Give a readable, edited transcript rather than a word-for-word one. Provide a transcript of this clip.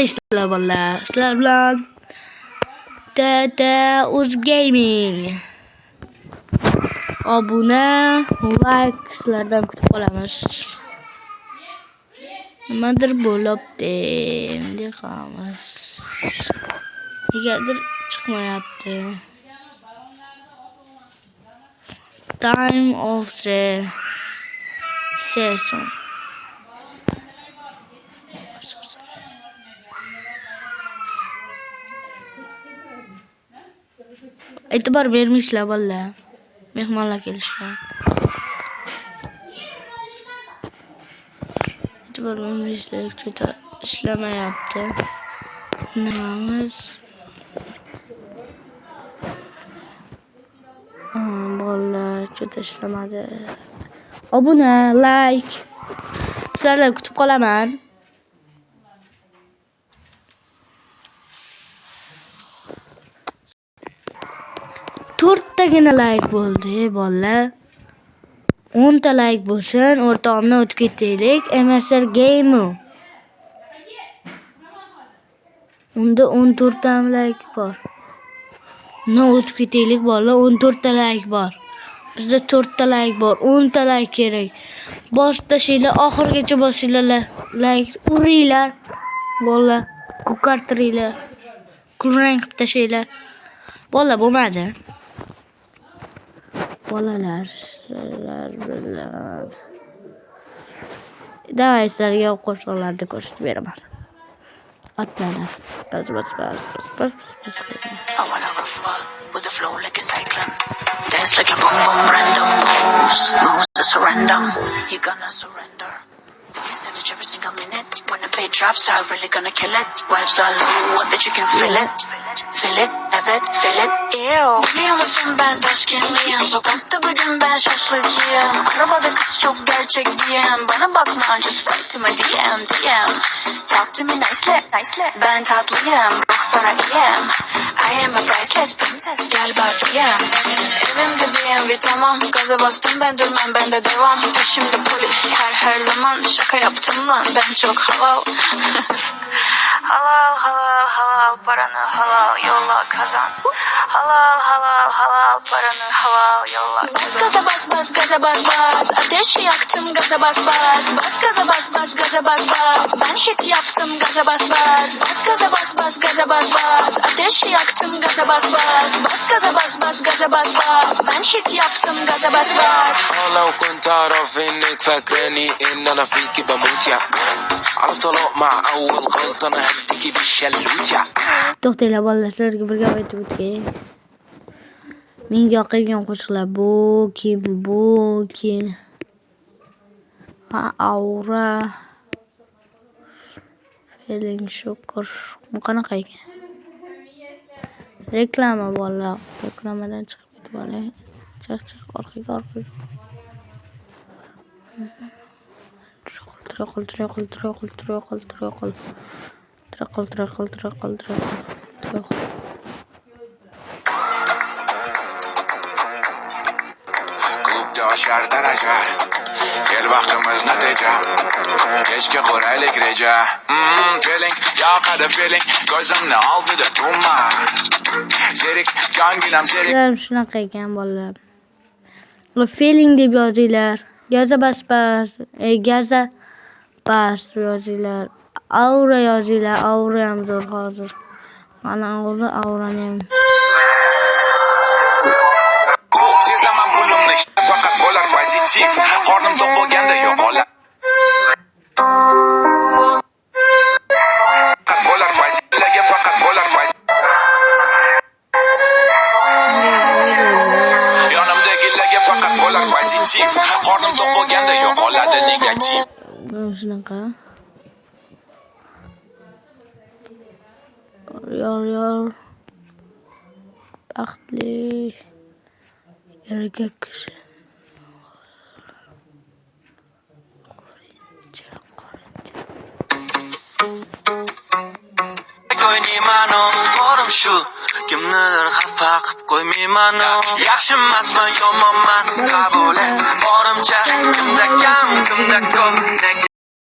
Qalaysizlar bolalar? Sizlar bilan Uz Gaming. Obuna, like sizlardan kutib qolamiz. Nimadir bo'libdi, endi qilamiz. Negadir chiqmayapti. Time of the season. E'tibor bermishlar bolalar. Mehmonlar kelishgan. E'tibor bermishlar, juda ishlamayapti. Nimamiz? Bolalar juda ishlamadi. Obuna, like. Sizlarni kutib qolaman. To'rttagina like bo'ldi, bolalar. 10 ta like bo'lsin, o'rtog'imdan o'tib ketaylik. MSR Game. Unda 14 ta like bor. Uni o'tib ketaylik bolalar, 14 ta like bor. Bizda 4 ta like bor, 10 ta like kerak. Bosib tashinglar, oxirgacha bosinglar, like uringlar. Bolalar, ko'kartiringlar. Kulrang qilib tashinglar. Bolalar bo'lmadi. Bolalar, sizlar bilan. Davay sizlarga qo'shiqlarni ko'rsatib beraman. Atmalar. Bas. I wanna fall with a flow like a cyclone. Dance like a boom boom random moves to surrender. You gonna surrender. Be savage every single minute. When the beat drops, I'm really gonna kill it. Vibes all low, I bet you can feel it. Feel it, have it, feel it. Ew. Biliyor musun ben taşkınlıyım. Sokakta bugün ben şaşlıkıyım. Arabada kız çok gerçek diyem. Bana bakma, just write to my DM. Talk to me nicely. Ben tatlıyım, ruhsara iyiyim. I am a priceless princess, gel bakayım. Evim gibiyim ve tamam. Gaza bastım ben durmam, ben de devam. Peşimde polis her zaman. Şaka yaptım lan, ben çok halal. Halal paranı halal yolla kazan. Halal paranı halal yolla kazan. Bas gaza bas. Ateşi yaktım gaza bas. Bas gaza bas. Ben hit yaptım gaza bas. Bas gaza bas. Ateşi yaktım gaza bas. Bas gaza bas. Ben hit yaptım gaza bas. لو كنت أعرف إنك فاكراني إن أنا فيكي بموت يا على طلاق مع أول غلطة أنا هديكي بالشلوت يا To'xtanglar bolalar, sizlarga bir gap aytib o'tgay. Menga yoqilgan qo'shiqlar bu kim? Aura. Feeling Sugar. Bu qanaqa ekan? Reklama bolalar. Reklamadan chiqib ketib olay. Chiq orqaga. Tırıkıl. Klubda aşar derece Gel baktığımız netice Keşke kuraylık reca Feeling, yakadı feeling Gözümle aldı da durma Zerik, can günüm zerik Sizlar shunaqa ekan bolalar. Feeling deb yozinglar. Gaza bas yozinglar. Aura yozinglar. Aura ham zo'r hozir. Mana aurani ham. Sezaman pulumni faqat bo'lar pozitiv Qornim to'q bo'lganda yo'qolar Faqat bo'lar pozitiv Yonimdagilarga faqat bo'lar pozitiv Qornim to'q bo'lganda yo'qoladi negativ Shunaqa. Yor. Baxtli erkak kishi. Qo'ymayman qo'rim shu kimnidir xafa qilib qo'ymayman yaxshi emasman yomonmas qabul et borimcha kimda kam kimda ko'p